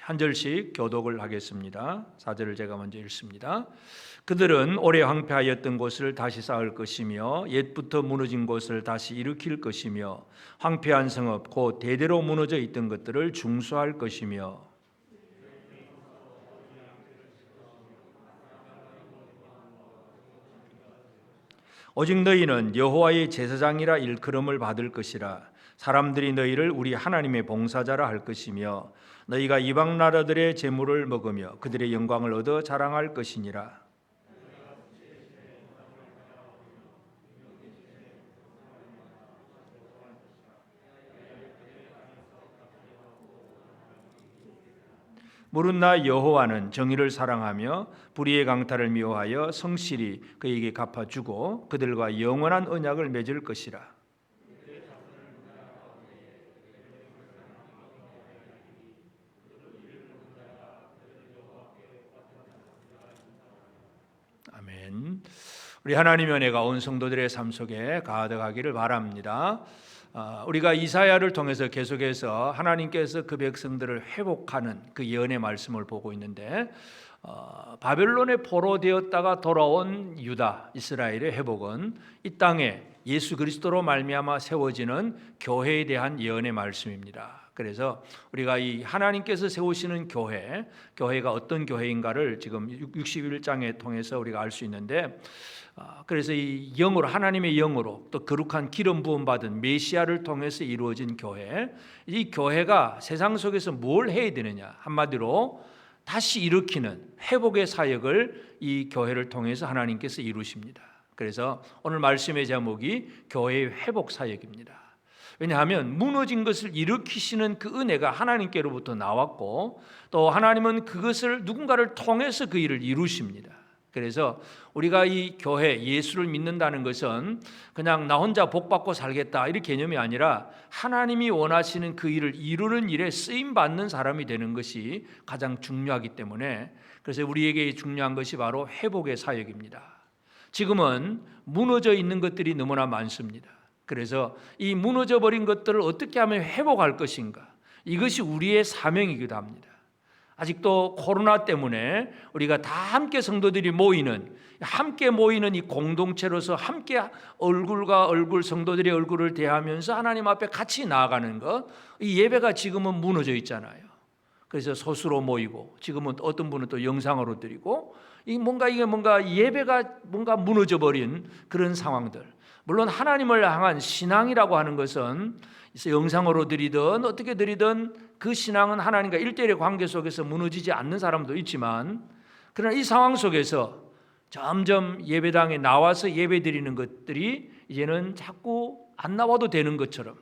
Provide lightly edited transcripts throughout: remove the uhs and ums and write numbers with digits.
한 절씩 교독을 하겠습니다. 4절을 제가 먼저 읽습니다. 그들은 오래 황폐하였던 곳을 다시 쌓을 것이며 옛부터 무너진 곳을 다시 일으킬 것이며 황폐한 성읍 곧 대대로 무너져 있던 것들을 중수할 것이며 오직 너희는 여호와의 제사장이라 일컬음을 받을 것이라. 사람들이 너희를 우리 하나님의 봉사자라 할 것이며 너희가 이방 나라들의 재물을 먹으며 그들의 영광을 얻어 자랑할 것이니라. 무릇 나 여호와는 정의를 사랑하며 불의의 강탈을 미워하여 성실히 그에게 갚아주고 그들과 영원한 언약을 맺을 것이라. 아멘. 우리 하나님의 은혜가 온 성도들의 삶 속에 가득하기를 바랍니다. 우리가 이사야를 통해서 계속해서 하나님께서 그 백성들을 회복하는 그 예언의 말씀을 보고 있는데 바벨론의 포로되었다가 돌아온 유다 이스라엘의 회복은 이 땅에 예수 그리스도로 말미암아 세워지는 교회에 대한 예언의 말씀입니다. 그래서 우리가 이 하나님께서 세우시는 교회가 어떤 교회인가를 지금 61장에 통해서 우리가 알 수 있는데, 그래서 이 영으로, 하나님의 영으로 또 거룩한 기름 부음 받은 메시아를 통해서 이루어진 교회, 이 교회가 세상 속에서 뭘 해야 되느냐, 한마디로 다시 일으키는 회복의 사역을 이 교회를 통해서 하나님께서 이루십니다. 그래서 오늘 말씀의 제목이 교회의 회복 사역입니다. 왜냐하면 무너진 것을 일으키시는 그 은혜가 하나님께로부터 나왔고 또 하나님은 그것을 누군가를 통해서 그 일을 이루십니다. 그래서 우리가 이 교회 예수를 믿는다는 것은 그냥 나 혼자 복받고 살겠다 이런 개념이 아니라 하나님이 원하시는 그 일을 이루는 일에 쓰임받는 사람이 되는 것이 가장 중요하기 때문에, 그래서 우리에게 중요한 것이 바로 회복의 사역입니다. 지금은 무너져 있는 것들이 너무나 많습니다. 그래서 이 무너져버린 것들을 어떻게 하면 회복할 것인가, 이것이 우리의 사명이기도 합니다. 아직도 코로나 때문에 우리가 다 함께 성도들이 함께 모이는 이 공동체로서 함께 얼굴과 얼굴, 성도들의 얼굴을 대하면서 하나님 앞에 같이 나아가는 것, 이 예배가 지금은 무너져 있잖아요. 그래서 소수로 모이고 지금은 어떤 분은 또 영상으로 드리고 이게 뭔가 예배가 뭔가 무너져 버린 그런 상황들. 물론 하나님을 향한 신앙이라고 하는 것은 영상으로 드리든 어떻게 드리든 그 신앙은 하나님과 1:1의 관계 속에서 무너지지 않는 사람도 있지만, 그러나 이 상황 속에서 점점 예배당에 나와서 예배 드리는 것들이 이제는 자꾸 안 나와도 되는 것처럼,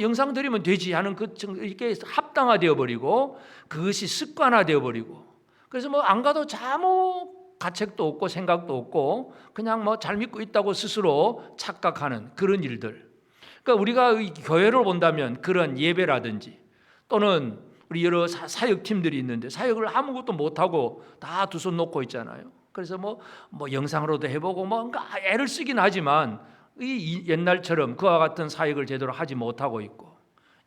영상 드리면 되지 하는 이렇게 합당화되어 버리고 그것이 습관화되어 버리고, 그래서 안 가도 아무 가책도 없고 생각도 없고 그냥 잘 믿고 있다고 스스로 착각하는 그런 일들. 그러니까 우리가 이 교회를 본다면 그런 예배라든지 또는 우리 여러 사역팀들이 있는데 사역을 아무것도 못하고 다 두 손 놓고 있잖아요. 그래서 영상으로도 해보고 뭔가 애를 쓰긴 하지만 이 옛날처럼 그와 같은 사역을 제대로 하지 못하고 있고,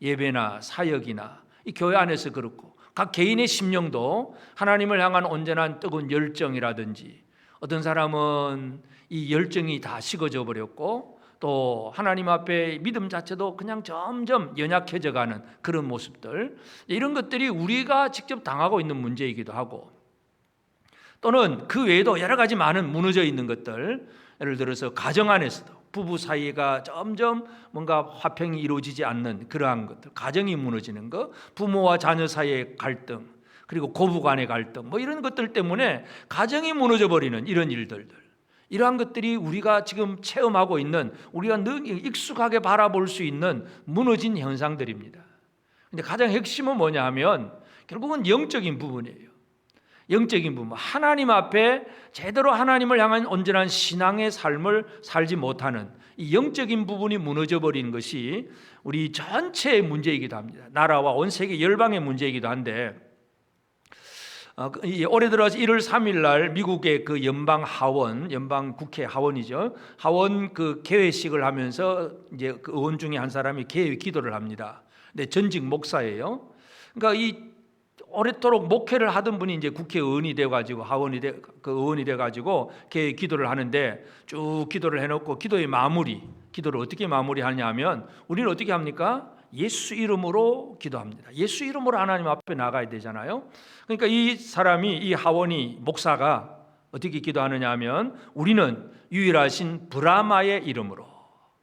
예배나 사역이나 이 교회 안에서 그렇고 각 개인의 심령도 하나님을 향한 온전한 뜨거운 열정이라든지, 어떤 사람은 이 열정이 다 식어져 버렸고 또 하나님 앞에 믿음 자체도 그냥 점점 연약해져 가는 그런 모습들, 이런 것들이 우리가 직접 당하고 있는 문제이기도 하고, 또는 그 외에도 여러 가지 많은 무너져 있는 것들, 예를 들어서 가정 안에서도 부부 사이가 점점 뭔가 화평이 이루어지지 않는 그러한 것들, 가정이 무너지는 것, 부모와 자녀 사이의 갈등, 그리고 고부 간의 갈등, 이런 것들 때문에 가정이 무너져 버리는 이런 일들, 이러한 것들이 우리가 지금 체험하고 있는, 우리가 늘 익숙하게 바라볼 수 있는 무너진 현상들입니다. 근데 가장 핵심은 뭐냐 하면 결국은 영적인 부분이에요. 영적인 부분, 하나님 앞에 제대로 하나님을 향한 온전한 신앙의 삶을 살지 못하는 이 영적인 부분이 무너져 버리는 것이 우리 전체의 문제이기도 합니다. 나라와 온 세계 열방의 문제이기도 한데, 올해 들어서 1월 3일 날 미국의 그 연방 국회 하원이죠. 하원 그 개회식을 하면서 이제 그 의원 중에 한 사람이 개회 기도를 합니다. 근데 전직 목사예요. 그러니까 이 오랫도록 목회를 하던 분이 이제 국회의원이 돼가지고 의원이 돼가지고 기도를 하는데 쭉 기도를 해놓고 기도의 마무리, 기도를 어떻게 마무리하냐면 우리는 어떻게 합니까? 예수 이름으로 기도합니다. 예수 이름으로 하나님 앞에 나가야 되잖아요. 그러니까 이 사람이, 이 하원이, 목사가 어떻게 기도하느냐 하면 우리는 유일하신 브라마의 이름으로,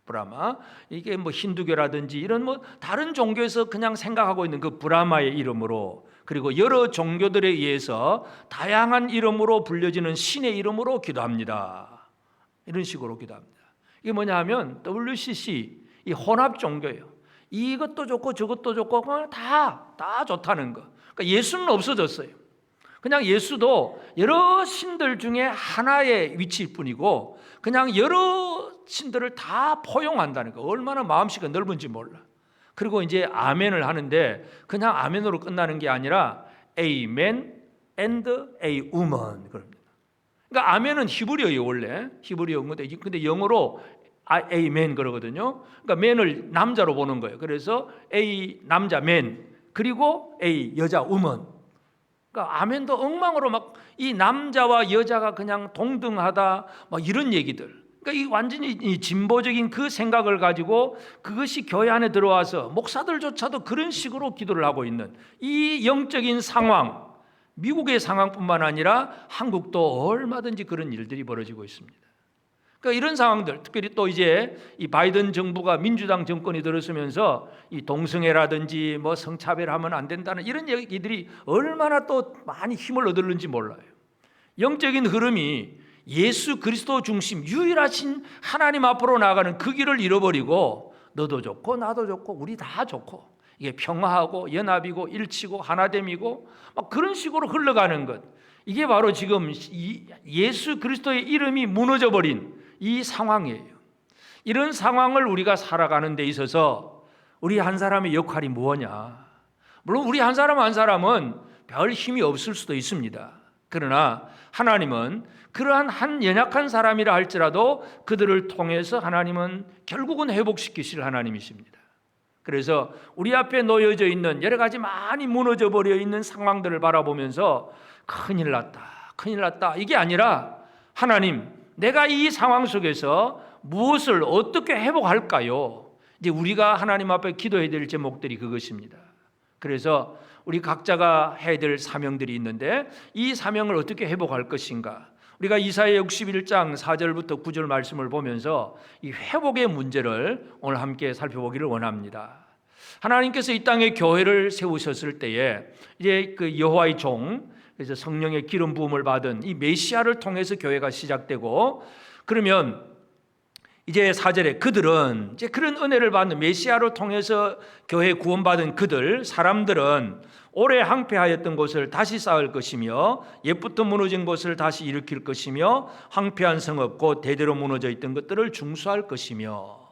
브라마, 이게 뭐 힌두교라든지 이런 뭐 다른 종교에서 그냥 생각하고 있는 그 브라마의 이름으로, 그리고 여러 종교들에 의해서 다양한 이름으로 불려지는 신의 이름으로 기도합니다. 이런 식으로 기도합니다. 이게 뭐냐 하면 WCC, 이 혼합 종교예요. 이것도 좋고 저것도 좋고 다 좋다는 거. 그러니까 예수는 없어졌어요. 그냥 예수도 여러 신들 중에 하나의 위치일 뿐이고 그냥 여러 신들을 다 포용한다는 거. 얼마나 마음씨가 넓은지 몰라. 그리고 이제 아멘을 하는데 그냥 아멘으로 끝나는 게 아니라 Amen and a woman 그럽니다. 그러니까 아멘은 히브리어예요. 원래 히브리어 건데 근데 영어로 amen 그러거든요. 그러니까 맨을 남자로 보는 거예요. 그래서 A 남자 맨, 그리고 A 여자 woman. 그러니까 아멘도 엉망으로 막 이 남자와 여자가 그냥 동등하다 막 이런 얘기들. 그러니까 이 완전히 이 진보적인 그 생각을 가지고 그것이 교회 안에 들어와서 목사들조차도 그런 식으로 기도를 하고 있는 이 영적인 상황, 미국의 상황뿐만 아니라 한국도 얼마든지 그런 일들이 벌어지고 있습니다. 그러니까 이런 상황들, 특별히 또 이제 이 바이든 정부가 민주당 정권이 들어서면서 이 동성애라든지 뭐 성차별하면 안 된다는 이런 얘기들이 얼마나 또 많이 힘을 얻었는지 몰라요. 영적인 흐름이 예수 그리스도 중심 유일하신 하나님 앞으로 나가는 그 길을 잃어버리고 너도 좋고 나도 좋고 우리 다 좋고 이게 평화하고 연합이고 일치고 하나됨이고 막 그런 식으로 흘러가는 것, 이게 바로 지금 예수 그리스도의 이름이 무너져 버린 이 상황이에요. 이런 상황을 우리가 살아가는 데 있어서 우리 한 사람의 역할이 뭐냐? 물론 우리 한 사람은 별 힘이 없을 수도 있습니다. 그러나 하나님은 그러한 한 연약한 사람이라 할지라도 그들을 통해서 하나님은 결국은 회복시키실 하나님이십니다. 그래서 우리 앞에 놓여져 있는 여러 가지 많이 무너져 버려 있는 상황들을 바라보면서 큰일 났다 이게 아니라 하나님, 내가 이 상황 속에서 무엇을 어떻게 회복할까요? 이제 우리가 하나님 앞에 기도해야 될 제목들이 그것입니다. 그래서 우리 각자가 해야 될 사명들이 있는데 이 사명을 어떻게 회복할 것인가? 우리가 이사야 61장 4절부터 9절 말씀을 보면서 이 회복의 문제를 오늘 함께 살펴보기를 원합니다. 하나님께서 이 땅에 교회를 세우셨을 때에 이제 그 여호와의 종, 그래서 성령의 기름 부음을 받은 이 메시아를 통해서 교회가 시작되고, 그러면 이제 4절에 그들은 이제 그런 은혜를 받는 메시아를 통해서 교회 구원받은 사람들은 오래 항폐하였던 곳을 다시 쌓을 것이며 옛부터 무너진 곳을 다시 일으킬 것이며 황폐한 성읍 곧 대대로 무너져 있던 것들을 중수할 것이며,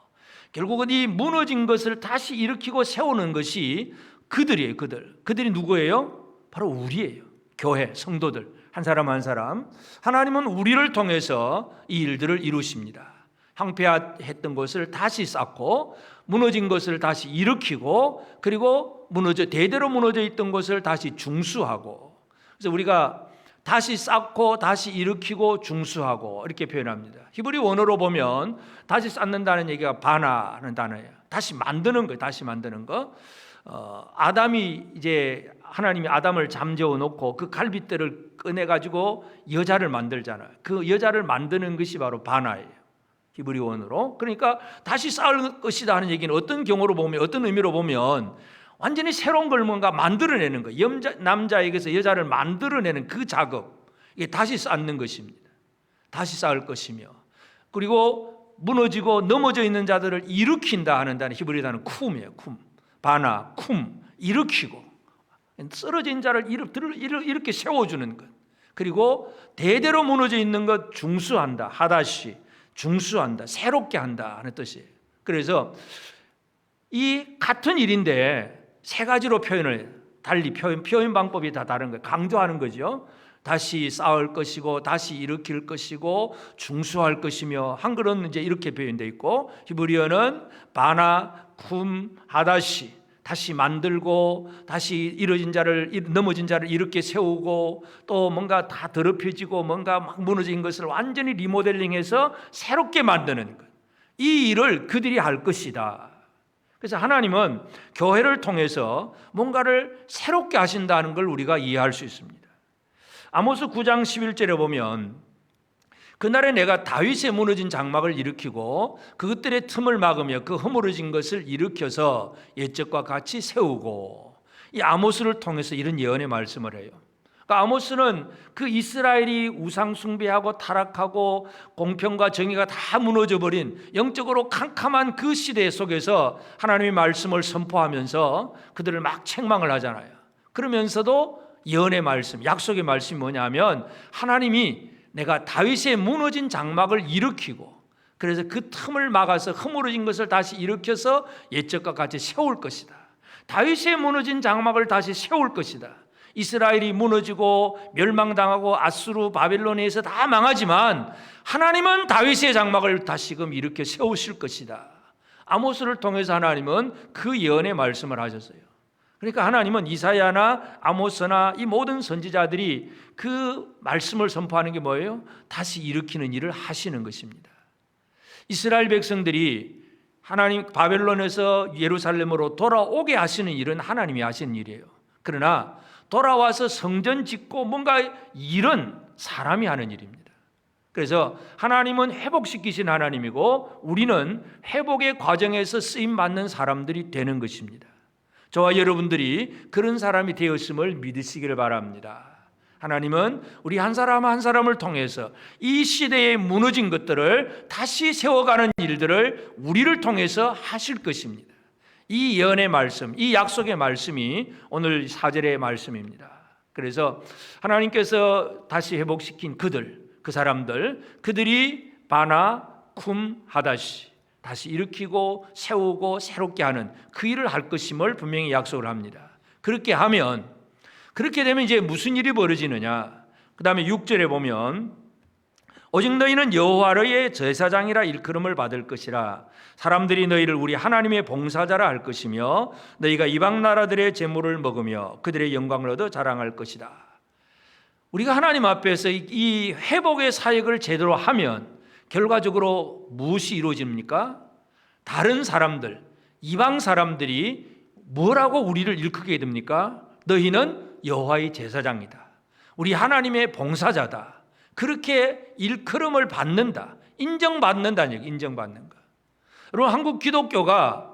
결국은 이 무너진 것을 다시 일으키고 세우는 것이 그들이에요. 그들이 누구예요? 바로 우리예요. 교회, 성도들 한 사람 한 사람. 하나님은 우리를 통해서 이 일들을 이루십니다. 황폐했던 것을 다시 쌓고 무너진 것을 다시 일으키고 그리고 대대로 무너져 있던 것을 다시 중수하고, 그래서 우리가 다시 쌓고 다시 일으키고 중수하고 이렇게 표현합니다. 히브리 원어로 보면 다시 쌓는다는 얘기가 바나는 단어예요. 다시 만드는 거예요. 다시 만드는 거. 아담이 이제 하나님이 아담을 잠재워 놓고 그 갈빗대를 꺼내 가지고 여자를 만들잖아요. 그 여자를 만드는 것이 바로 바나예요. 히브리 원어로. 그러니까 다시 쌓을 것이다 하는 얘기는 어떤 경우로 보면, 어떤 의미로 보면 완전히 새로운 걸 뭔가 만들어내는 거예요. 남자에게서 여자를 만들어내는 그 작업, 이게 다시 쌓는 것입니다. 다시 쌓을 것이며, 그리고 무너지고 넘어져 있는 자들을 일으킨다 하는 단어, 히브리 단어 쿰이에요. 쿰, 바나, 쿰, 일으키고 쓰러진 자를 이렇게 세워주는 것, 그리고 대대로 무너져 있는 것 중수한다, 하다시, 중수한다, 새롭게 한다 하는 뜻이에요. 그래서 이 같은 일인데 세 가지로 달리 표현 방법이 다 다른 거예요. 강조하는 거죠. 다시 쌓을 것이고 다시 일으킬 것이고 중수할 것이며, 한글은 이제 이렇게 표현되어 있고 히브리어는 바나, 쿰, 하다시, 다시 만들고 다시 넘어진 자를 이렇게 세우고 또 뭔가 다 더럽혀지고 뭔가 막 무너진 것을 완전히 리모델링해서 새롭게 만드는 것. 이 일을 그들이 할 것이다. 그래서 하나님은 교회를 통해서 뭔가를 새롭게 하신다는 걸 우리가 이해할 수 있습니다. 아모스 9장 11절에 보면 그날에 내가 다윗의 무너진 장막을 일으키고 그것들의 틈을 막으며 그 허물어진 것을 일으켜서 옛적과 같이 세우고, 이 아모스를 통해서 이런 예언의 말씀을 해요. 그러니까 아모스는 그 이스라엘이 우상 숭배하고 타락하고 공평과 정의가 다 무너져버린 영적으로 캄캄한 그 시대 속에서 하나님의 말씀을 선포하면서 그들을 막 책망을 하잖아요. 그러면서도 예언의 말씀, 약속의 말씀이 뭐냐면 하나님이 내가 다윗의 무너진 장막을 일으키고 그래서 그 틈을 막아서 허물어진 것을 다시 일으켜서 옛적과 같이 세울 것이다. 다윗의 무너진 장막을 다시 세울 것이다. 이스라엘이 무너지고 멸망당하고 아수르 바벨론에 의해서 다 망하지만 하나님은 다윗의 장막을 다시금 일으켜 세우실 것이다. 아모스를 통해서 하나님은 그 예언의 말씀을 하셨어요. 그러니까 하나님은 이사야나 아모스나 이 모든 선지자들이 그 말씀을 선포하는 게 뭐예요? 다시 일으키는 일을 하시는 것입니다. 이스라엘 백성들이 하나님 바벨론에서 예루살렘으로 돌아오게 하시는 일은 하나님이 하시는 일이에요. 그러나 돌아와서 성전 짓고 뭔가 일은 사람이 하는 일입니다. 그래서 하나님은 회복시키신 하나님이고 우리는 회복의 과정에서 쓰임받는 사람들이 되는 것입니다. 저와 여러분들이 그런 사람이 되었음을 믿으시기를 바랍니다. 하나님은 우리 한 사람 한 사람을 통해서 이 시대에 무너진 것들을 다시 세워가는 일들을 우리를 통해서 하실 것입니다. 이 예언의 말씀, 이 약속의 말씀이 오늘 4절의 말씀입니다. 그래서 하나님께서 다시 회복시킨 그 사람들, 그들이 바나, 쿰, 하다시 다시 일으키고 세우고 새롭게 하는 그 일을 할 것임을 분명히 약속을 합니다. 그렇게 되면 이제 무슨 일이 벌어지느냐? 그 다음에 6절에 보면 오직 너희는 여호와의 제사장이라 일컬음을 받을 것이라. 사람들이 너희를 우리 하나님의 봉사자라 할 것이며 너희가 이방 나라들의 재물을 먹으며 그들의 영광을 얻어 자랑할 것이다. 우리가 하나님 앞에서 이 회복의 사역을 제대로 하면 결과적으로 무엇이 이루어집니까? 다른 사람들, 이방 사람들이 뭐라고 우리를 일컫게 됩니까? 너희는 여호와의 제사장이다. 우리 하나님의 봉사자다. 그렇게 일컬음을 받는다. 인정받는다는 얘기, 인정받는 거. 여러분, 한국 기독교가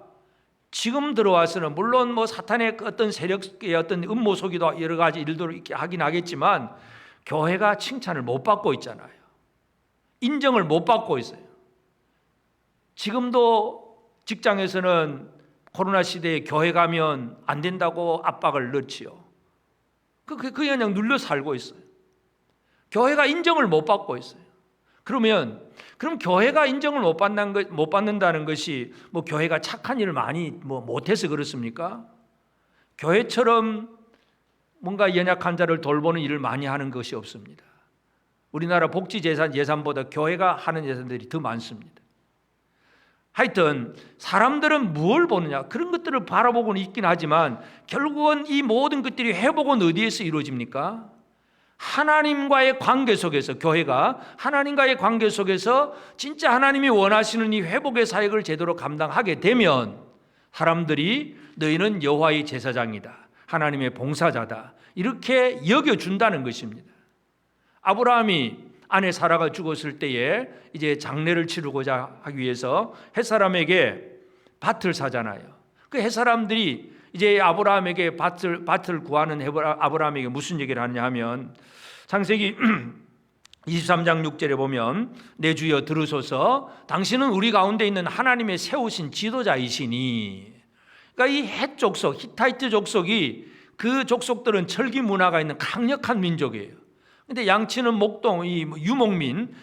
지금 들어와서는 물론 뭐 사탄의 어떤 세력의 어떤 음모 속이도 여러 가지 일들을 이렇게 하긴 하겠지만 교회가 칭찬을 못 받고 있잖아요. 인정을 못 받고 있어요. 지금도 직장에서는 코로나 시대에 교회 가면 안 된다고 압박을 넣지요. 그냥 눌려 살고 있어요. 교회가 인정을 못 받고 있어요. 그럼 교회가 인정을 못 받는다는 것이 뭐 교회가 착한 일을 많이 못해서 그렇습니까? 교회처럼 뭔가 연약한 자를 돌보는 일을 많이 하는 것이 없습니다. 우리나라 복지 예산보다 교회가 하는 예산들이 더 많습니다. 하여튼 사람들은 뭘 보느냐, 그런 것들을 바라보고는 있긴 하지만 결국은 이 모든 것들이 회복은 어디에서 이루어집니까? 하나님과의 관계 속에서, 교회가 하나님과의 관계 속에서 진짜 하나님이 원하시는 이 회복의 사역을 제대로 감당하게 되면 사람들이 너희는 여호와의 제사장이다, 하나님의 봉사자다, 이렇게 여겨준다는 것입니다. 아브라함이 아내 사라가 죽었을 때에 이제 장례를 치르고자 하기 위해서 햇사람에게 밭을 사잖아요. 그 햇사람들이 이제 아브라함에게 밭을 구하는 아브라함에게 무슨 얘기를 하느냐 하면 창세기 23장 6절에 보면 내 주여 들으소서, 당신은 우리 가운데 있는 하나님의 세우신 지도자이시니. 그러니까 이 헷 족속, 히타이트 족속이, 그 족속들은 철기 문화가 있는 강력한 민족이에요. 근데 양치는 목동, 이 유목민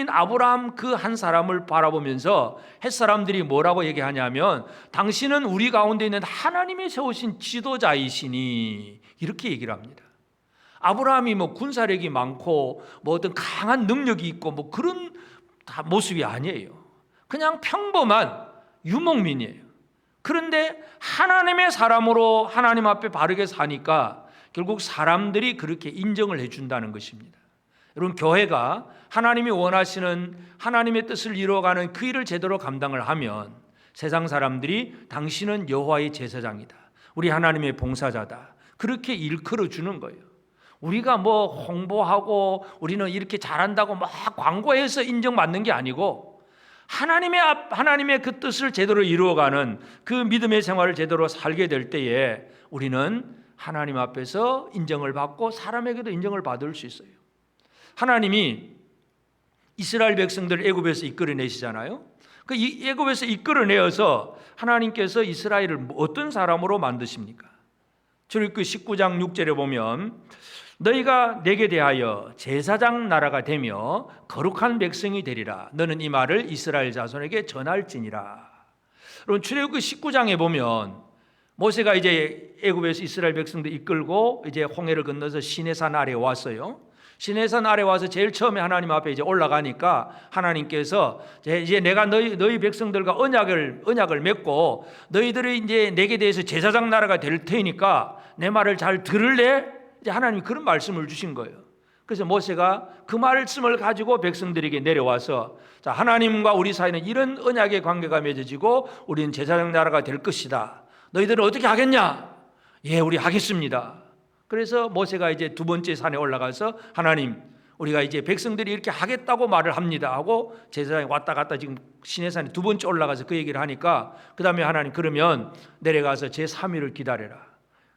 아브라함 그 한 사람을 바라보면서 햇사람들이 뭐라고 얘기하냐면 당신은 우리 가운데 있는 하나님의 세우신 지도자이시니, 이렇게 얘기를 합니다. 아브라함이 뭐 군사력이 많고 뭐 어떤 강한 능력이 있고 뭐 그런 모습이 아니에요. 그냥 평범한 유목민이에요. 그런데 하나님의 사람으로 하나님 앞에 바르게 사니까 결국 사람들이 그렇게 인정을 해준다는 것입니다. 여러분, 교회가 하나님이 원하시는 하나님의 뜻을 이루어가는 그 일을 제대로 감당을 하면 세상 사람들이 당신은 여호와의 제사장이다, 우리 하나님의 봉사자다, 그렇게 일컬어 주는 거예요. 우리가 뭐 홍보하고 우리는 이렇게 잘한다고 막 광고해서 인정받는 게 아니고 하나님의 그 뜻을 제대로 이루어가는 그 믿음의 생활을 제대로 살게 될 때에 우리는 하나님 앞에서 인정을 받고 사람에게도 인정을 받을 수 있어요. 하나님이 이스라엘 백성들을 애굽에서 이끌어내시잖아요. 그 애굽에서 이끌어내어서 하나님께서 이스라엘을 어떤 사람으로 만드십니까? 출애굽기 19장 6절에 보면 너희가 내게 대하여 제사장 나라가 되며 거룩한 백성이 되리라. 너는 이 말을 이스라엘 자손에게 전할지니라. 여러분, 출애굽기 19장에 보면 모세가 이제 애굽에서 이스라엘 백성들 이끌고 이제 홍해를 건너서 시내산 아래에 왔어요. 시내산 아래 와서 제일 처음에 하나님 앞에 이제 올라가니까 하나님께서 이제 내가 너희 백성들과 언약을 맺고 너희들이 이제 내게 대해서 제사장 나라가 될 테니까 내 말을 잘 들을래? 이제 하나님이 그런 말씀을 주신 거예요. 그래서 모세가 그 말씀을 가지고 백성들에게 내려와서 자, 하나님과 우리 사이는 이런 언약의 관계가 맺어지고 우리는 제사장 나라가 될 것이다. 너희들은 어떻게 하겠냐? 예, 우리 하겠습니다. 그래서 모세가 이제 두 번째 산에 올라가서 하나님, 우리가 이제 백성들이 이렇게 하겠다고 말을 합니다 하고 제사장이 왔다 갔다 지금 시내산에 두 번째 올라가서 그 얘기를 하니까 그 다음에 하나님, 그러면 내려가서 제3일을 기다려라.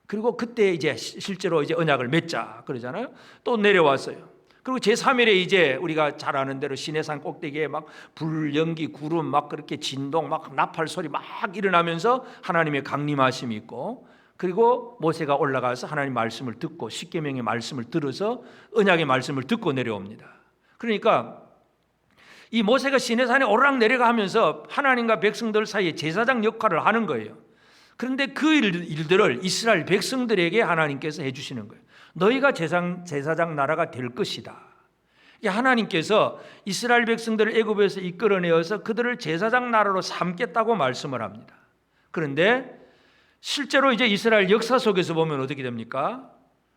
그리고 그때 이제 실제로 이제 언약을 맺자 그러잖아요. 또 내려왔어요. 그리고 제3일에 이제 우리가 잘 아는 대로 시내산 꼭대기에 막 불, 연기, 구름 막 그렇게 진동 막 나팔 소리 막 일어나면서 하나님의 강림하심이 있고, 그리고 모세가 올라가서 하나님 말씀을 듣고 십계명의 말씀을 들어서 언약의 말씀을 듣고 내려옵니다. 그러니까 이 모세가 시내산에 오르락 내려가면서 하나님과 백성들 사이에 제사장 역할을 하는 거예요. 그런데 그 일들을 이스라엘 백성들에게 하나님께서 해주시는 거예요. 너희가 제사장 나라가 될 것이다. 하나님께서 이스라엘 백성들을 애굽에서 이끌어내어서 그들을 제사장 나라로 삼겠다고 말씀을 합니다. 그런데 실제로 이제 이스라엘 역사 속에서 보면 어떻게 됩니까?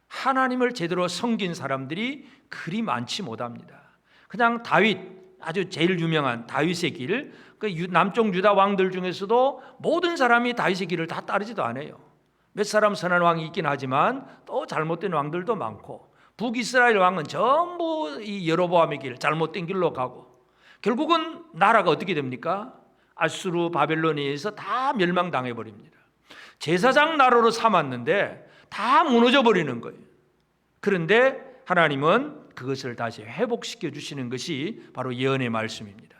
하나님을 제대로 섬긴 사람들이 그리 많지 못합니다. 그냥 다윗, 아주 제일 유명한 다윗의 길, 그 남쪽 유다 왕들 중에서도 모든 사람이 다윗의 길을 다 따르지도 않아요. 몇 사람 선한 왕이 있긴 하지만 또 잘못된 왕들도 많고, 북이스라엘 왕은 전부 이 여로보암의 길, 잘못된 길로 가고, 결국은 나라가 어떻게 됩니까? 아수르 바벨론에 의해서 다 멸망당해 버립니다. 제사장 나라로 삼았는데 다 무너져 버리는 거예요. 그런데 하나님은 그것을 다시 회복시켜 주시는 것이 바로 예언의 말씀입니다.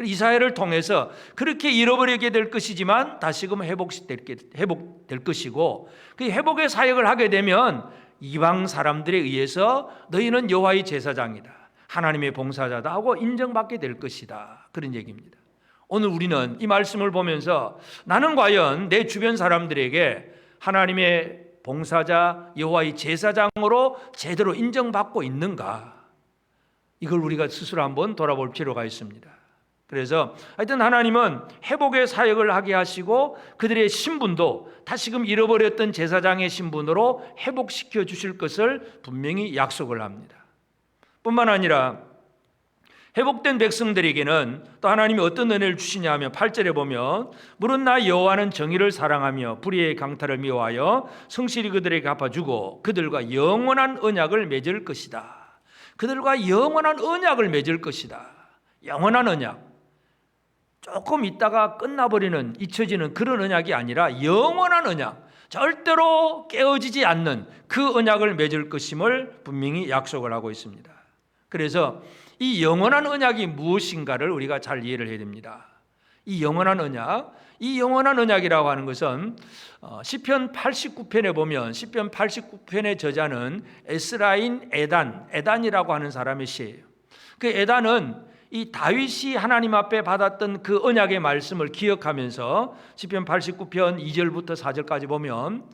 이사야를 통해서 그렇게 잃어버리게 될 것이지만 다시금 회복될 것이고, 그 회복의 사역을 하게 되면 이방 사람들에 의해서 너희는 여호와의 제사장이다, 하나님의 봉사자다 하고 인정받게 될 것이다, 그런 얘기입니다. 오늘 우리는 이 말씀을 보면서 나는 과연 내 주변 사람들에게 하나님의 봉사자, 여호와의 제사장으로 제대로 인정받고 있는가? 이걸 우리가 스스로 한번 돌아볼 필요가 있습니다. 그래서 하여튼 하나님은 회복의 사역을 하게 하시고 그들의 신분도 다시금 잃어버렸던 제사장의 신분으로 회복시켜 주실 것을 분명히 약속을 합니다. 뿐만 아니라 회복된 백성들에게는 또 하나님이 어떤 은혜를 주시냐 하면 8절에 보면 물은 나 여호와는 정의를 사랑하며 불의의 강탈을 미워하여 성실히 그들에게 갚아주고 그들과 영원한 언약을 맺을 것이다. 그들과 영원한 언약을 맺을 것이다. 영원한 언약, 조금 있다가 끝나버리는, 잊혀지는 그런 언약이 아니라 영원한 언약, 절대로 깨어지지 않는 그 언약을 맺을 것임을 분명히 약속을 하고 있습니다. 그래서 이 영원한 언약이 무엇인가를 우리가 잘 이해를 해야 됩니다. 이 영원한 언약이라고 하는 것은 시편 89편에 보면 시편 89편의 저자는 에스라인 에단이라고 하는 사람의 시예요. 그 에단은 이 다윗이 하나님 앞에 받았던 그 언약의 말씀을 기억하면서 시편 89편 2절부터 4절까지 보면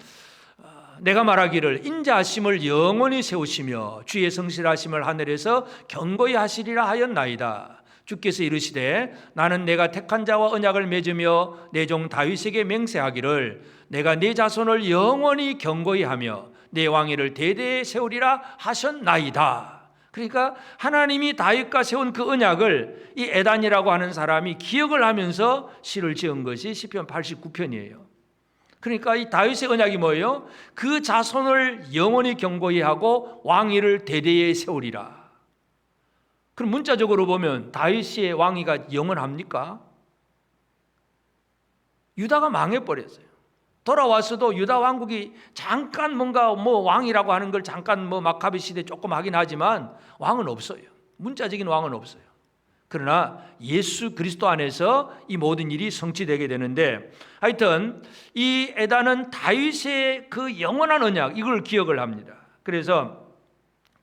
내가 말하기를 인자하심을 영원히 세우시며 주의 성실하심을 하늘에서 견고히 하시리라 하였나이다. 주께서 이르시되 나는 내가 택한 자와 언약을 맺으며 내 종 다윗에게 맹세하기를 내가 네 자손을 영원히 경고히 하며 내 왕위를 대대에 세우리라 하셨나이다. 그러니까 하나님이 다윗과 세운 그 언약을 이 에단이라고 하는 사람이 기억을 하면서 시를 지은 것이 시편 89편이에요. 그러니까 이 다윗의 언약이 뭐예요? 그 자손을 영원히 경고히 하고 왕위를 대대에 세우리라. 그럼 문자적으로 보면 다윗의 왕위가 영원합니까? 유다가 망해버렸어요. 돌아왔어도 유다 왕국이 잠깐 뭔가 왕이라고 하는 걸 잠깐 마카비 시대 조금 하긴 하지만 왕은 없어요. 문자적인 왕은 없어요. 그러나 예수 그리스도 안에서 이 모든 일이 성취되게 되는데, 하여튼 이 에단은 다윗의 그 영원한 언약, 이걸 기억을 합니다. 그래서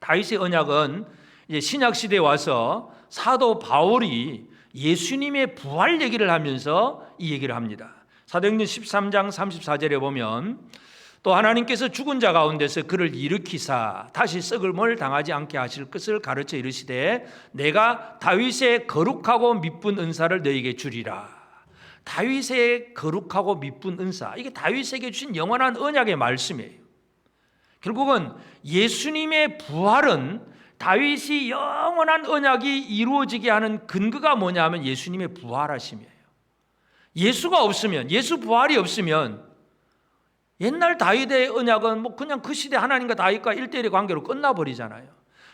다윗의 언약은 이제 신약 시대에 와서 사도 바울이 예수님의 부활 얘기를 하면서 이 얘기를 합니다. 사도행전 13장 34절에 보면 또 하나님께서 죽은 자 가운데서 그를 일으키사 다시 썩음을 당하지 않게 하실 것을 가르쳐 이르시되 내가 다윗의 거룩하고 미쁜 은사를 너에게 주리라. 다윗의 거룩하고 미쁜 은사, 이게 다윗에게 주신 영원한 언약의 말씀이에요. 결국은 예수님의 부활은 다윗이 영원한 언약이 이루어지게 하는 근거가 뭐냐면 예수님의 부활하심이에요. 예수가 없으면, 예수 부활이 없으면 옛날 다윗의 언약은 그냥 그 시대 하나님과 다윗과 1대1의 관계로 끝나버리잖아요.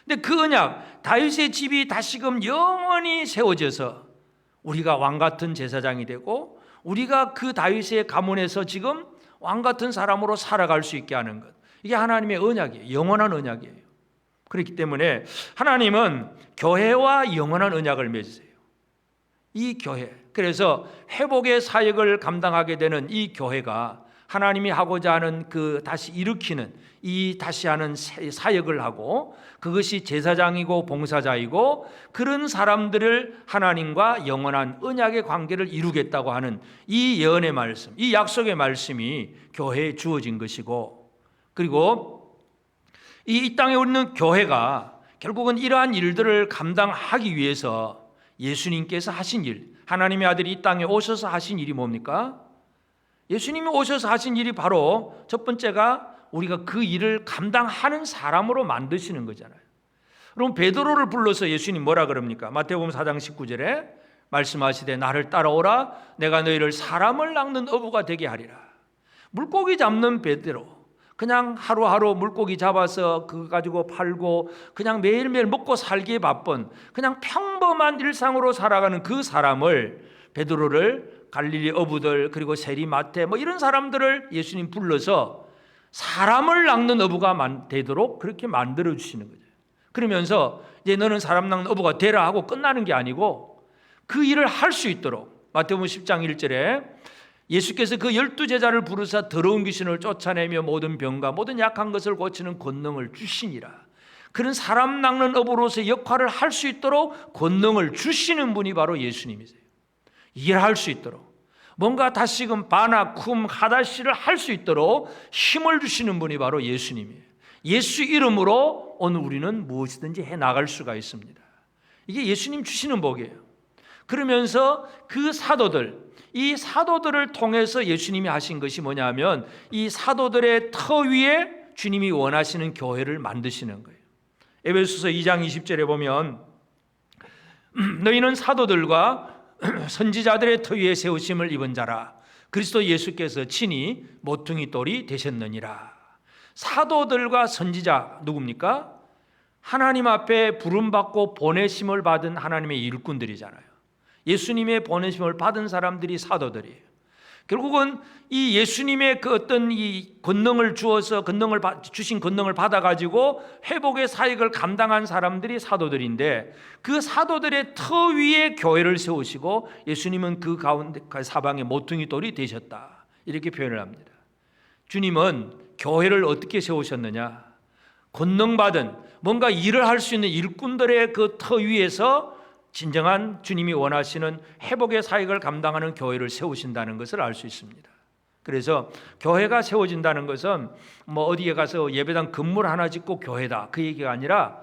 근데 그 언약, 다윗의 집이 다시금 영원히 세워져서 우리가 왕같은 제사장이 되고 우리가 그 다윗의 가문에서 지금 왕같은 사람으로 살아갈 수 있게 하는 것, 이게 하나님의 언약이에요. 영원한 언약이에요. 그렇기 때문에 하나님은 교회와 영원한 언약을 맺으세요. 이 교회, 그래서 회복의 사역을 감당하게 되는 이 교회가 하나님이 하고자 하는 그 다시 일으키는 이 다시 하는 사역을 하고, 그것이 제사장이고 봉사자이고 그런 사람들을 하나님과 영원한 언약의 관계를 이루겠다고 하는 이 예언의 말씀, 이 약속의 말씀이 교회에 주어진 것이고, 그리고 이 땅에 있는 교회가 결국은 이러한 일들을 감당하기 위해서 예수님께서 하신 일, 하나님의 아들이 이 땅에 오셔서 하신 일이 뭡니까? 예수님이 오셔서 하신 일이 바로 첫 번째가 우리가 그 일을 감당하는 사람으로 만드시는 거잖아요. 그럼 베드로를 불러서 예수님 뭐라 그럽니까? 마태복음 4장 19절에 말씀하시되 나를 따라오라 내가 너희를 사람을 낚는 어부가 되게 하리라. 물고기 잡는 베드로, 그냥 하루하루 물고기 잡아서 그거 가지고 팔고 그냥 매일매일 먹고 살기에 바쁜 그냥 평범한 일상으로 살아가는 그 사람을, 베드로를 갈릴리 어부들 그리고 세리마태 이런 사람들을 예수님 불러서 사람을 낚는 어부가 되도록 그렇게 만들어 주시는 거죠. 그러면서 이제 너는 사람 낚는 어부가 되라 하고 끝나는 게 아니고 그 일을 할 수 있도록 마태복음 10장 1절에 예수께서 그 12제자를 부르사 더러운 귀신을 쫓아내며 모든 병과 모든 약한 것을 고치는 권능을 주시니라. 그런 사람 낚는 어부로서의 역할을 할 수 있도록 권능을 주시는 분이 바로 예수님이세요. 일할 수 있도록, 뭔가 다시금 바나 쿰 하다시를 할 수 있도록 힘을 주시는 분이 바로 예수님이에요. 예수 이름으로 오늘 우리는 무엇이든지 해나갈 수가 있습니다. 이게 예수님 주시는 복이에요. 그러면서 그 사도들, 이 사도들을 통해서 예수님이 하신 것이 뭐냐면 이 사도들의 터 위에 주님이 원하시는 교회를 만드시는 거예요. 에베소서 2장 20절에 보면 너희는 사도들과 선지자들의 터 위에 세우심을 입은 자라 그리스도 예수께서 친히 모퉁이 돌이 되셨느니라. 사도들과 선지자 누굽니까? 하나님 앞에 부름받고 보내심을 받은 하나님의 일꾼들이잖아요. 예수님의 보내심을 받은 사람들이 사도들이에요. 결국은 이 예수님의 그 어떤 이 권능을 주어서 주신 권능을 받아가지고 회복의 사역을 감당한 사람들이 사도들인데, 그 사도들의 터 위에 교회를 세우시고 예수님은 그 가운데 사방에 모퉁이 돌이 되셨다, 이렇게 표현을 합니다. 주님은 교회를 어떻게 세우셨느냐? 권능받은 뭔가 일을 할 수 있는 일꾼들의 그 터 위에서 진정한 주님이 원하시는 회복의 사역을 감당하는 교회를 세우신다는 것을 알 수 있습니다. 그래서 교회가 세워진다는 것은 어디에 가서 예배당 건물 하나 짓고 교회다, 그 얘기가 아니라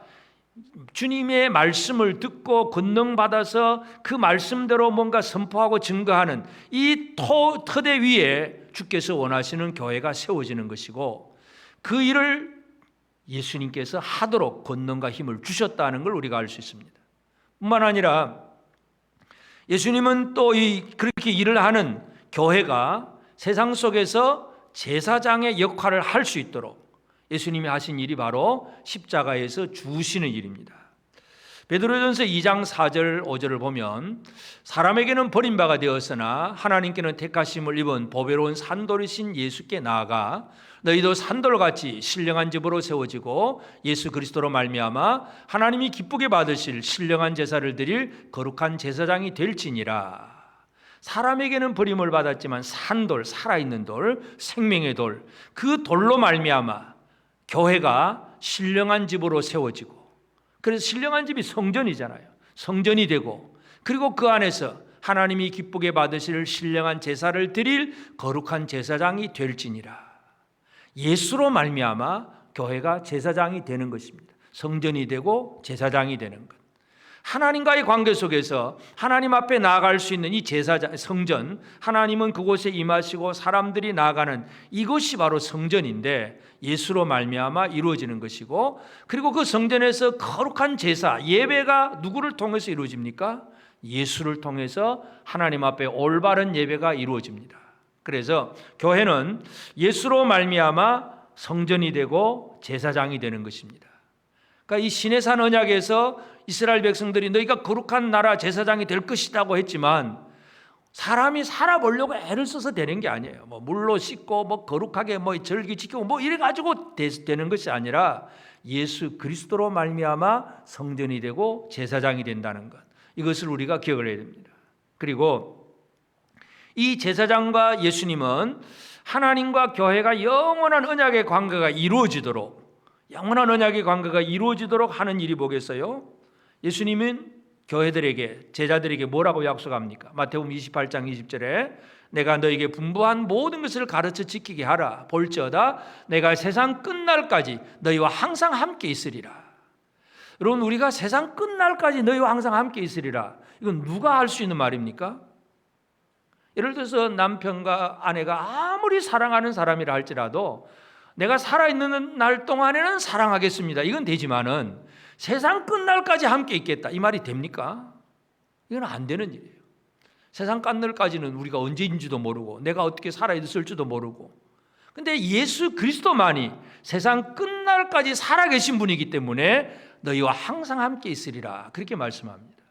주님의 말씀을 듣고 권능받아서 그 말씀대로 뭔가 선포하고 증거하는 이 터대 위에 주께서 원하시는 교회가 세워지는 것이고, 그 일을 예수님께서 하도록 권능과 힘을 주셨다는 걸 우리가 알 수 있습니다. 뿐만 아니라 예수님은 또 그렇게 일을 하는 교회가 세상 속에서 제사장의 역할을 할 수 있도록 예수님이 하신 일이 바로 십자가에서 죽으시는 일입니다. 베드로전서 2장 4절 5절을 보면, 사람에게는 버림바가 되었으나 하나님께는 택하심을 입은 보배로운 산돌이신 예수께 나아가 너희도 산돌같이 신령한 집으로 세워지고 예수 그리스도로 말미암아 하나님이 기쁘게 받으실 신령한 제사를 드릴 거룩한 제사장이 될지니라. 사람에게는 버림을 받았지만 산돌, 살아있는 돌, 생명의 돌, 그 돌로 말미암아 교회가 신령한 집으로 세워지고, 그래서 신령한 집이 성전이잖아요. 성전이 되고, 그리고 그 안에서 하나님이 기쁘게 받으실 신령한 제사를 드릴 거룩한 제사장이 될지니라. 예수로 말미암아 교회가 제사장이 되는 것입니다. 성전이 되고 제사장이 되는 것. 하나님과의 관계 속에서 하나님 앞에 나아갈 수 있는 이 제사장, 성전, 하나님은 그곳에 임하시고 사람들이 나아가는 이것이 바로 성전인데, 예수로 말미암아 이루어지는 것이고, 그리고 그 성전에서 거룩한 제사, 예배가 누구를 통해서 이루어집니까? 예수를 통해서 하나님 앞에 올바른 예배가 이루어집니다. 그래서 교회는 예수로 말미암아 성전이 되고 제사장이 되는 것입니다. 그러니까 이 시내산 언약에서 이스라엘 백성들이 너희가 거룩한 나라 제사장이 될 것이라고 했지만, 사람이 살아보려고 애를 써서 되는 게 아니에요. 뭐 물로 씻고 뭐 거룩하게 뭐 절기 지키고 뭐 이래 가지고 되는 것이 아니라 예수 그리스도로 말미암아 성전이 되고 제사장이 된다는 것, 이것을 우리가 기억을 해야 됩니다. 그리고 이 제사장과 예수님은 하나님과 교회가 영원한 언약의 관계가 이루어지도록, 영원한 언약의 관계가 이루어지도록 하는 일이 뭐겠어요? 예수님은 교회들에게, 제자들에게 뭐라고 약속합니까? 마태복음 28장 20절에 내가 너에게 분부한 모든 것을 가르쳐 지키게 하라. 볼지어다 내가 세상 끝날까지 너희와 항상 함께 있으리라. 여러분, 우리가 세상 끝날까지 너희와 항상 함께 있으리라, 이건 누가 할 수 있는 말입니까? 예를 들어서 남편과 아내가 아무리 사랑하는 사람이라 할지라도 내가 살아있는 날 동안에는 사랑하겠습니다, 이건 되지만은 세상 끝날까지 함께 있겠다, 이 말이 됩니까? 이건 안 되는 일이에요. 세상 끝날까지는 우리가 언제인지도 모르고 내가 어떻게 살아있을지도 모르고, 근데 예수 그리스도만이 세상 끝날까지 살아계신 분이기 때문에 너희와 항상 함께 있으리라, 그렇게 말씀합니다.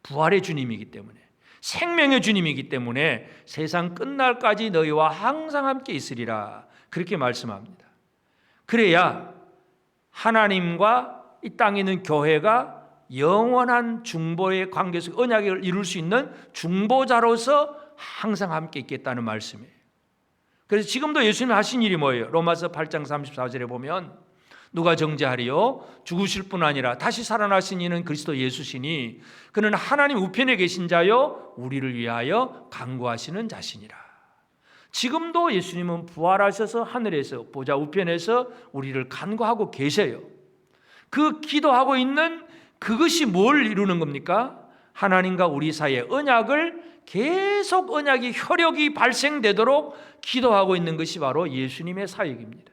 부활의 주님이기 때문에, 생명의 주님이기 때문에 세상 끝날까지 너희와 항상 함께 있으리라, 그렇게 말씀합니다. 그래야 하나님과 이 땅에 있는 교회가 영원한 중보의 관계 속 언약을 이룰 수 있는 중보자로서 항상 함께 있겠다는 말씀이에요. 그래서 지금도 예수님이 하신 일이 뭐예요? 로마서 8장 34절에 보면 누가 정죄하리요? 죽으실 뿐 아니라 다시 살아나신 이는 그리스도 예수시니 그는 하나님 우편에 계신 자요 우리를 위하여 간구하시는 자시니라. 지금도 예수님은 부활하셔서 하늘에서 보좌 우편에서 우리를 간구하고 계세요. 그 기도하고 있는 그것이 뭘 이루는 겁니까? 하나님과 우리 사이의 언약을 계속, 언약이 효력이 발생되도록 기도하고 있는 것이 바로 예수님의 사역입니다.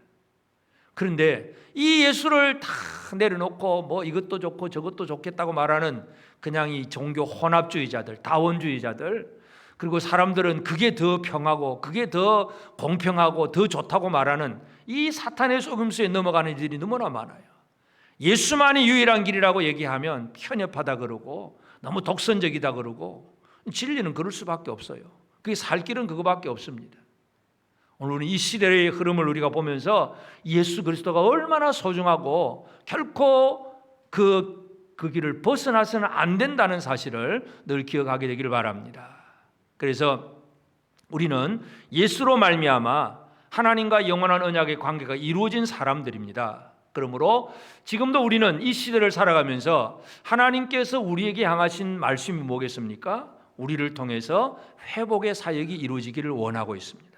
그런데 이 예수를 다 내려놓고 뭐 이것도 좋고 저것도 좋겠다고 말하는 그냥 이 종교 혼합주의자들, 다원주의자들, 그리고 사람들은 그게 더 평하고 그게 더 공평하고 더 좋다고 말하는 이 사탄의 속임수에 넘어가는 일들이 너무나 많아요. 예수만이 유일한 길이라고 얘기하면 편협하다 그러고 너무 독선적이다 그러고, 진리는 그럴 수밖에 없어요. 그게 살 길은 그거밖에 없습니다. 오늘은 이 시대의 흐름을 우리가 보면서 예수 그리스도가 얼마나 소중하고 결코 그 길을 벗어나서는 안 된다는 사실을 늘 기억하게 되기를 바랍니다. 그래서 우리는 예수로 말미암아 하나님과 영원한 언약의 관계가 이루어진 사람들입니다. 그러므로 지금도 우리는 이 시대를 살아가면서 하나님께서 우리에게 향하신 말씀이 뭐겠습니까? 우리를 통해서 회복의 사역이 이루어지기를 원하고 있습니다.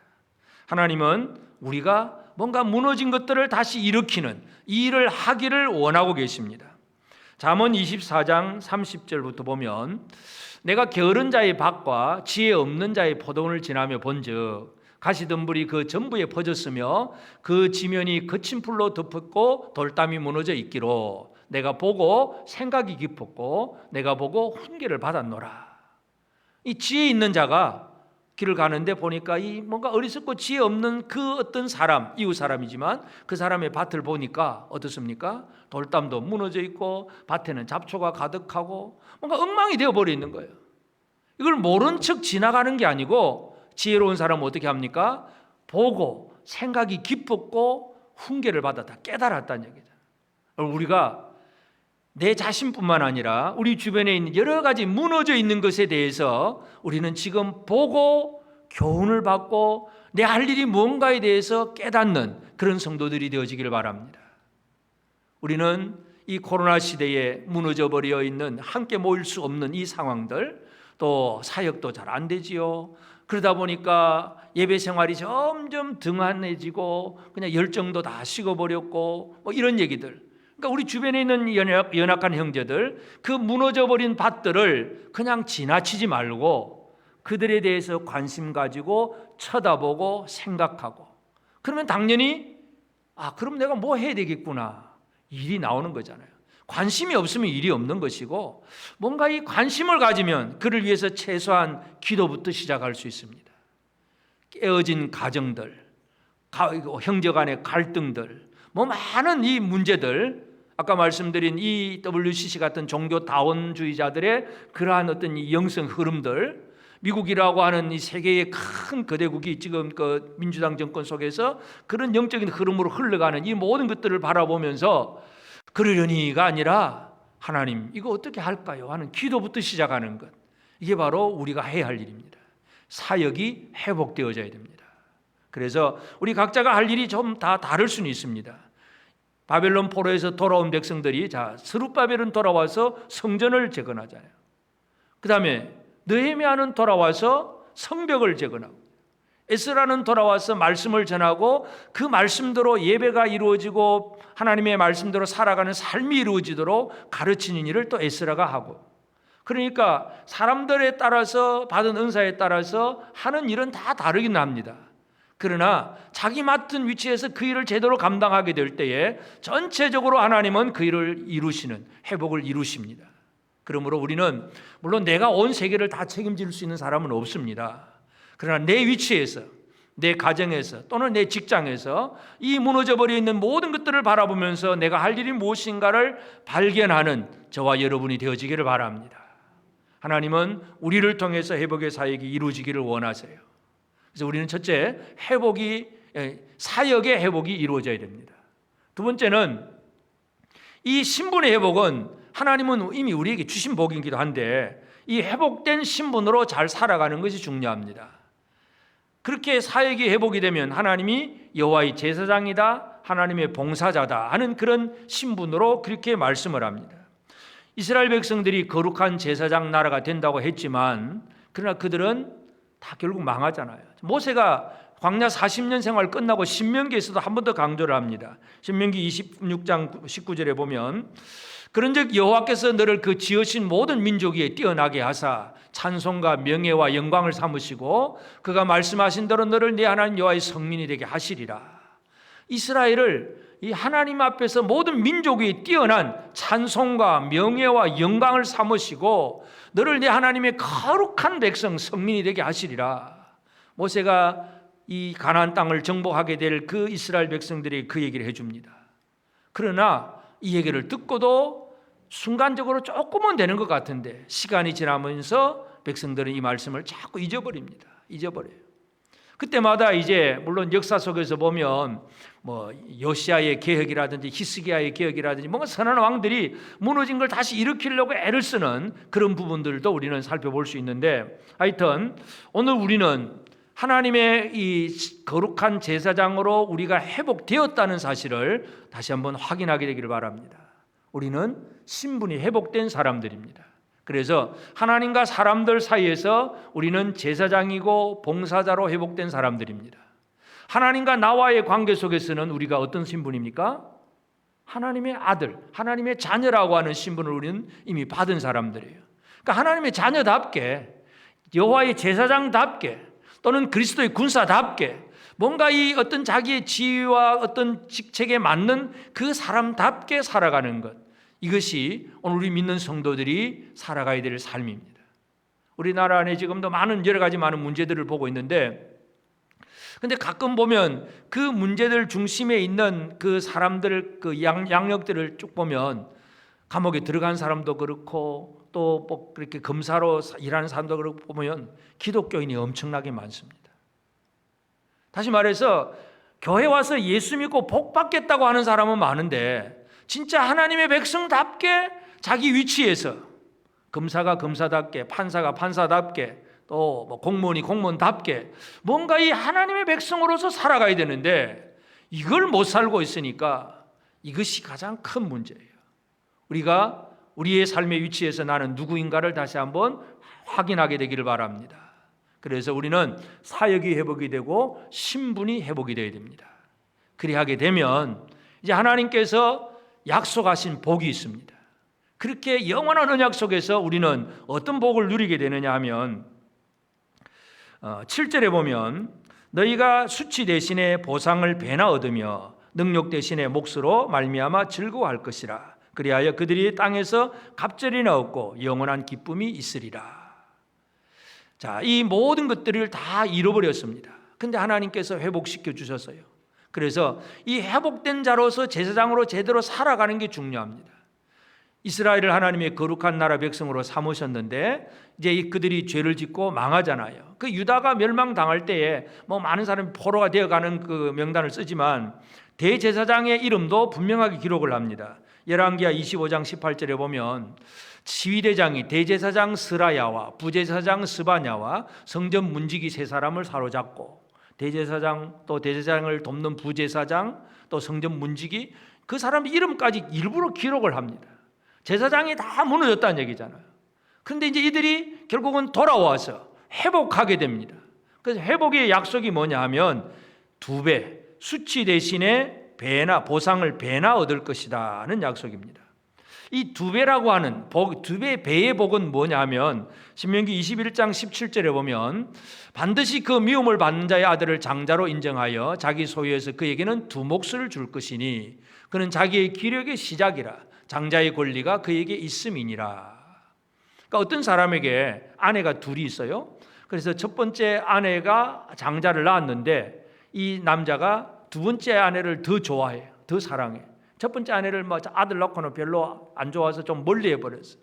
하나님은 우리가 뭔가 무너진 것들을 다시 일으키는 이 일을 하기를 원하고 계십니다. 잠언 24장 30절부터 보면 내가 게으른 자의 밭과 지혜 없는 자의 포도원을 지나며 본즉 가시덤불이 그 전부에 퍼졌으며 그 지면이 거친 풀로 덮었고 돌담이 무너져 있기로 내가 보고 생각이 깊었고 내가 보고 훈계를 받았노라. 이 지혜 있는 자가 길을 가는데 보니까 이 뭔가 어리석고 지혜 없는 그 어떤 사람, 이웃 사람이지만 그 사람의 밭을 보니까 어떻습니까? 돌담도 무너져 있고 밭에는 잡초가 가득하고 뭔가 엉망이 되어버려 있는 거예요. 이걸 모른 척 지나가는 게 아니고 지혜로운 사람은 어떻게 합니까? 보고 생각이 깊었고 훈계를 받았다, 깨달았다는 얘기잖아요. 우리가 내 자신뿐만 아니라 우리 주변에 있는 여러 가지 무너져 있는 것에 대해서 우리는 지금 보고 교훈을 받고 내 할 일이 무언가에 대해서 깨닫는 그런 성도들이 되어지기를 바랍니다. 우리는 이 코로나 시대에 무너져 버려 있는 함께 모일 수 없는 이 상황들, 또 사역도 잘 안 되지요. 그러다 보니까 예배 생활이 점점 등한해지고 그냥 열정도 다 식어버렸고 뭐 이런 얘기들. 그러니까 우리 주변에 있는 연약한 형제들, 그 무너져버린 밭들을 그냥 지나치지 말고 그들에 대해서 관심 가지고 쳐다보고 생각하고, 그러면 당연히 그럼 내가 뭐 해야 되겠구나, 일이 나오는 거잖아요. 관심이 없으면 일이 없는 것이고, 뭔가 이 관심을 가지면 그를 위해서 최소한 기도부터 시작할 수 있습니다. 깨어진 가정들, 형제 간의 갈등들, 뭐 많은 이 문제들, 아까 말씀드린 이 WCC 같은 종교 다원주의자들의 그러한 어떤 이 영성 흐름들, 미국이라고 하는 이 세계의 큰 거대국이 지금 그 민주당 정권 속에서 그런 영적인 흐름으로 흘러가는 이 모든 것들을 바라보면서 그러려니가 아니라 하나님 이거 어떻게 할까요? 하는 기도부터 시작하는 것, 이게 바로 우리가 해야 할 일입니다. 사역이 회복되어져야 됩니다. 그래서 우리 각자가 할 일이 좀 다 다를 수는 있습니다. 바벨론 포로에서 돌아온 백성들이 스룹바벨은 돌아와서 성전을 재건하잖아요. 그 다음에 느헤미야는 돌아와서 성벽을 재건하고, 에스라는 돌아와서 말씀을 전하고 그 말씀대로 예배가 이루어지고 하나님의 말씀대로 살아가는 삶이 이루어지도록 가르치는 일을 또 에스라가 하고, 그러니까 사람들에 따라서 받은 은사에 따라서 하는 일은 다 다르긴 합니다. 그러나 자기 맡은 위치에서 그 일을 제대로 감당하게 될 때에 전체적으로 하나님은 그 일을 이루시는, 회복을 이루십니다. 그러므로 우리는 물론 내가 온 세계를 다 책임질 수 있는 사람은 없습니다. 그러나 내 위치에서, 내 가정에서 또는 내 직장에서 이 무너져버려 있는 모든 것들을 바라보면서 내가 할 일이 무엇인가를 발견하는 저와 여러분이 되어지기를 바랍니다. 하나님은 우리를 통해서 회복의 사역이 이루어지기를 원하세요. 그래서 우리는 첫째, 사역의 회복이 이루어져야 됩니다. 두 번째는 이 신분의 회복은 하나님은 이미 우리에게 주신 복이기도 한데 이 회복된 신분으로 잘 살아가는 것이 중요합니다. 그렇게 사역이 회복이 되면 하나님이 여호와의 제사장이다, 하나님의 봉사자다 하는 그런 신분으로 그렇게 말씀을 합니다. 이스라엘 백성들이 거룩한 제사장 나라가 된다고 했지만 그러나 그들은 다 결국 망하잖아요. 모세가 광야 40년 생활 끝나고 신명기에서도 한 번 더 강조를 합니다. 신명기 26장 19절에 보면 그런즉 여호와께서 너를 그 지으신 모든 민족 위에 뛰어나게 하사 찬송과 명예와 영광을 삼으시고 그가 말씀하신 대로 너를 네 하나님 여호와의 성민이 되게 하시리라. 이스라엘을 이 하나님 앞에서 모든 민족 위에 뛰어난 찬송과 명예와 영광을 삼으시고 너를 네 하나님의 거룩한 백성 성민이 되게 하시리라. 모세가 이 가나안 땅을 정복하게 될 그 이스라엘 백성들이 그 얘기를 해줍니다. 그러나 이 얘기를 듣고도 순간적으로 조금은 되는 것 같은데 시간이 지나면서 백성들은 이 말씀을 자꾸 잊어버립니다. 잊어버려요. 그때마다 이제 물론 역사 속에서 보면 뭐 요시아의 개혁이라든지 히스기야의 개혁이라든지 뭔가 선한 왕들이 무너진 걸 다시 일으키려고 애를 쓰는 그런 부분들도 우리는 살펴볼 수 있는데, 하여튼 오늘 우리는 하나님의 이 거룩한 제사장으로 우리가 회복되었다는 사실을 다시 한번 확인하게 되기를 바랍니다. 우리는 신분이 회복된 사람들입니다. 그래서 하나님과 사람들 사이에서 우리는 제사장이고 봉사자로 회복된 사람들입니다. 하나님과 나와의 관계 속에서는 우리가 어떤 신분입니까? 하나님의 아들, 하나님의 자녀라고 하는 신분을 우리는 이미 받은 사람들이에요. 그러니까 하나님의 자녀답게, 여호와의 제사장답게, 또는 그리스도의 군사답게 뭔가 이 어떤 자기의 지위와 어떤 직책에 맞는 그 사람답게 살아가는 것, 이것이 오늘 우리 믿는 성도들이 살아가야 될 삶입니다. 우리나라 안에 지금도 여러 가지 많은 문제들을 보고 있는데, 근데 가끔 보면 그 문제들 중심에 있는 그 사람들, 그 양력들을 쭉 보면 감옥에 들어간 사람도 그렇고 또 뭐 그렇게 검사로 일하는 사람도 그렇고 보면 기독교인이 엄청나게 많습니다. 다시 말해서 교회 와서 예수 믿고 복 받겠다고 하는 사람은 많은데, 진짜 하나님의 백성답게 자기 위치에서 검사가 검사답게, 판사가 판사답게, 또 뭐 공무원이 공무원답게 뭔가 이 하나님의 백성으로서 살아가야 되는데, 이걸 못 살고 있으니까 이것이 가장 큰 문제예요. 우리가 우리의 삶의 위치에서 나는 누구인가를 다시 한번 확인하게 되기를 바랍니다. 그래서 우리는 사역이 회복이 되고 신분이 회복이 되어야 됩니다. 그리하게 되면 이제 하나님께서 약속하신 복이 있습니다. 그렇게 영원한 언약 속에서 우리는 어떤 복을 누리게 되느냐 하면 7절에 보면 너희가 수치 대신에 보상을 배나 얻으며 능력 대신에 몫으로 말미암아 즐거워할 것이라. 그리하여 그들이 땅에서 갑절이나 얻고 영원한 기쁨이 있으리라. 자, 이 모든 것들을 다 잃어버렸습니다. 근데 하나님께서 회복시켜 주셨어요. 그래서 이 회복된 자로서 제사장으로 제대로 살아가는 게 중요합니다. 이스라엘을 하나님의 거룩한 나라 백성으로 삼으셨는데 이제 그들이 죄를 짓고 망하잖아요. 그 유다가 멸망당할 때에 뭐 많은 사람이 포로가 되어가는 그 명단을 쓰지만 대제사장의 이름도 분명하게 기록을 합니다. 열왕기하 25장 18절에 보면 지휘대장이 대제사장 스라야와 부제사장 스바냐와 성전 문지기 세 사람을 사로잡고, 대제사장 또 대제사장을 돕는 부제사장 또 성전 문지기, 그 사람 이름까지 일부러 기록을 합니다. 제사장이 다 무너졌다는 얘기잖아요. 그런데 이제 이들이 결국은 돌아와서 회복하게 됩니다. 그래서 회복의 약속이 뭐냐 하면 2배, 수치 대신에 배나 보상을 배나 얻을 것이다는 약속입니다. 이 2배라고 하는 복, 2배 배의 복은 뭐냐 하면 신명기 21장 17절에 보면 반드시 그 미움을 받는 자의 아들을 장자로 인정하여 자기 소유에서 그에게는 2몫을 줄 것이니 그는 자기의 기력의 시작이라 장자의 권리가 그에게 있음이니라. 그러니까 어떤 사람에게 아내가 둘이 있어요. 그래서 첫 번째 아내가 장자를 낳았는데 이 남자가 두 번째 아내를 더 좋아해요. 더 사랑해. 첫 번째 아내를 뭐 아들 낳고는 별로 안 좋아서 좀 멀리 해버렸어요.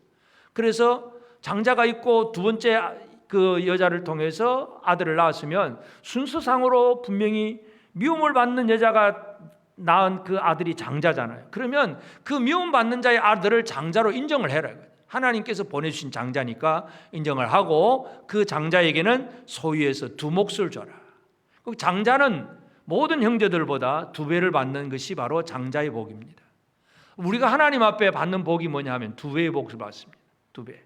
그래서 장자가 있고 두 번째 그 여자를 통해서 아들을 낳았으면 순서상으로 분명히 미움을 받는 여자가 낳은 그 아들이 장자잖아요. 그러면 그 미움받는 자의 아들을 장자로 인정을 해라. 하나님께서 보내주신 장자니까 인정을 하고 그 장자에게는 소유에서 2몫을 줘라. 장자는 모든 형제들보다 2배를 받는 것이 바로 장자의 복입니다. 우리가 하나님 앞에 받는 복이 뭐냐 하면 2배의 복을 받습니다. 2배.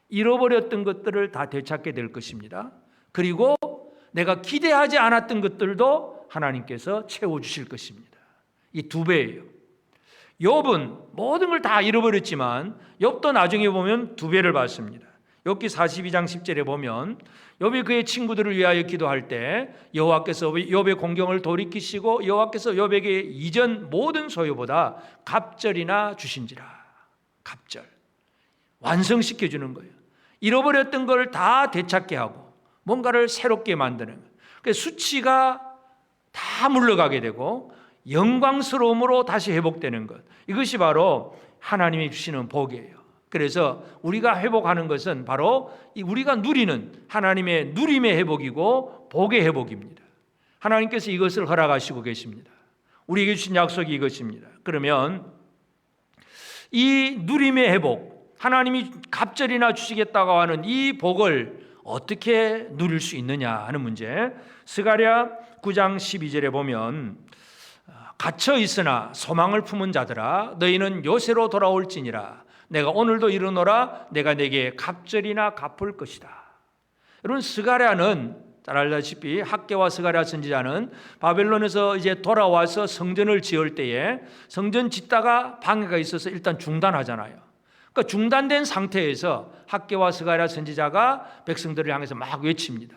잃어버렸던 것들을 다 되찾게 될 것입니다. 그리고 내가 기대하지 않았던 것들도 하나님께서 채워주실 것입니다. 이 2배예요. 욥은 모든 걸 다 잃어버렸지만 욥도 나중에 보면 2배를 받습니다. 욥기 42장 10절에 보면 욥이 그의 친구들을 위하여 기도할 때 여호와께서 욥의 공경을 돌이키시고 여호와께서 욥에게 이전 모든 소유보다 갑절이나 주신지라. 갑절. 완성시켜 주는 거예요. 잃어버렸던 걸 다 되찾게 하고 뭔가를 새롭게 만드는 거예요. 그래서 수치가 다 물러가게 되고 영광스러움으로 다시 회복되는 것. 이것이 바로 하나님이 주시는 복이에요. 그래서 우리가 회복하는 것은 바로 우리가 누리는 하나님의 누림의 회복이고 복의 회복입니다. 하나님께서 이것을 허락하시고 계십니다. 우리에게 주신 약속이 이것입니다. 그러면 이 누림의 회복, 하나님이 갑절이나 주시겠다고 하는 이 복을 어떻게 누릴 수 있느냐 하는 문제. 스가랴 9장 12절에 보면 갇혀 있으나 소망을 품은 자들아 너희는 요새로 돌아올지니라 내가 오늘도 이르노라 내가 내게 갑절이나 갚을 것이다. 여러분, 스가랴는 잘 알다시피 학개와 스가랴 선지자는 바벨론에서 이제 돌아와서 성전을 지을 때에 성전 짓다가 방해가 있어서 일단 중단하잖아요. 그러니까 중단된 상태에서 학개와 스가랴 선지자가 백성들을 향해서 막 외칩니다.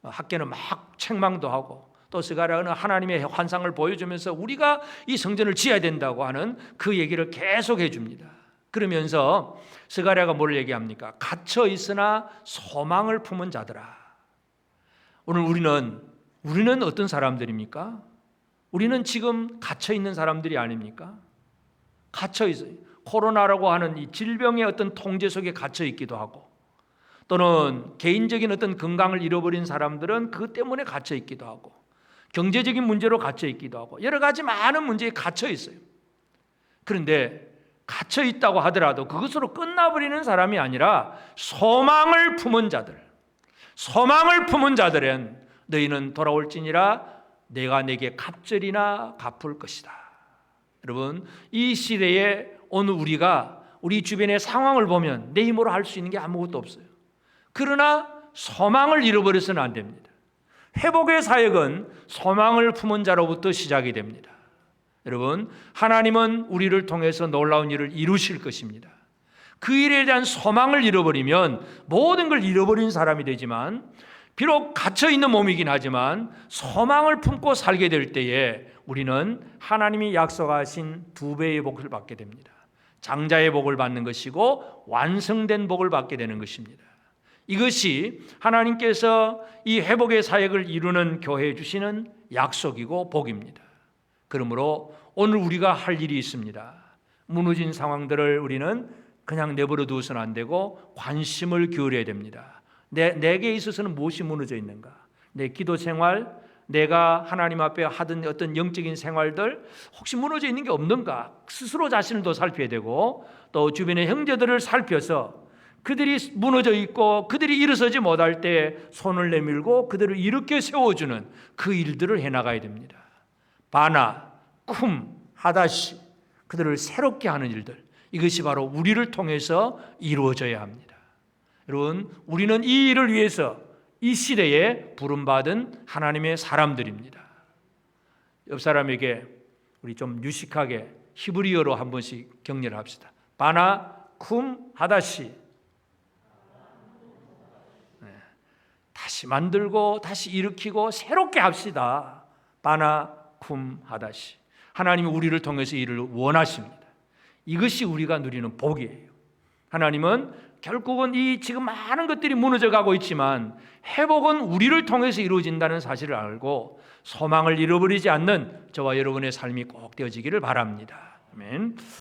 학개는 막 책망도 하고 또 스가랴는 하나님의 환상을 보여주면서 우리가 이 성전을 지어야 된다고 하는 그 얘기를 계속 해줍니다. 그러면서 스가랴가 뭘 얘기합니까? 갇혀 있으나 소망을 품은 자들아. 오늘 우리는 어떤 사람들입니까? 우리는 지금 갇혀 있는 사람들이 아닙니까? 갇혀 있어요. 코로나라고 하는 이 질병의 어떤 통제 속에 갇혀 있기도 하고, 또는 개인적인 어떤 건강을 잃어버린 사람들은 그 때문에 갇혀 있기도 하고, 경제적인 문제로 갇혀 있기도 하고, 여러 가지 많은 문제에 갇혀 있어요. 그런데 갇혀 있다고 하더라도 그것으로 끝나버리는 사람이 아니라 소망을 품은 자들은 너희는 돌아올지니라 내가 내게 갑절이나 갚을 것이다. 여러분, 이 시대에 오늘 우리가 우리 주변의 상황을 보면 내 힘으로 할 수 있는 게 아무것도 없어요. 그러나 소망을 잃어버려서는 안 됩니다. 회복의 사역은 소망을 품은 자로부터 시작이 됩니다. 여러분, 하나님은 우리를 통해서 놀라운 일을 이루실 것입니다. 그 일에 대한 소망을 잃어버리면 모든 걸 잃어버린 사람이 되지만, 비록 갇혀있는 몸이긴 하지만 소망을 품고 살게 될 때에 우리는 하나님이 약속하신 2배의 복을 받게 됩니다. 장자의 복을 받는 것이고 완성된 복을 받게 되는 것입니다. 이것이 하나님께서 이 회복의 사역을 이루는 교회에 주시는 약속이고 복입니다. 그러므로 오늘 우리가 할 일이 있습니다. 무너진 상황들을 우리는 그냥 내버려 두어서는 안 되고 관심을 기울여야 됩니다. 내게 있어서는 무엇이 무너져 있는가? 내 기도 생활, 내가 하나님 앞에 하던 어떤 영적인 생활들 혹시 무너져 있는 게 없는가? 스스로 자신을 더 살펴야 되고, 또 주변의 형제들을 살펴서 그들이 무너져 있고 그들이 일어서지 못할 때 손을 내밀고 그들을 일으켜 세워주는 그 일들을 해나가야 됩니다. 바나, 쿰, 하다시, 그들을 새롭게 하는 일들, 이것이 바로 우리를 통해서 이루어져야 합니다. 여러분, 우리는 이 일을 위해서 이 시대에 부름받은 하나님의 사람들입니다. 옆 사람에게 우리 좀 유식하게 히브리어로 한 번씩 격려를 합시다. 바나, 쿰, 하다시. 다시 만들고 다시 일으키고 새롭게 합시다. 바나, 쿰, 하다시. 하나님이 우리를 통해서 일을 원하십니다. 이것이 우리가 누리는 복이에요. 하나님은 결국은 이 지금 많은 것들이 무너져 가고 있지만 회복은 우리를 통해서 이루어진다는 사실을 알고 소망을 잃어버리지 않는 저와 여러분의 삶이 꼭 되어지기를 바랍니다. 아멘.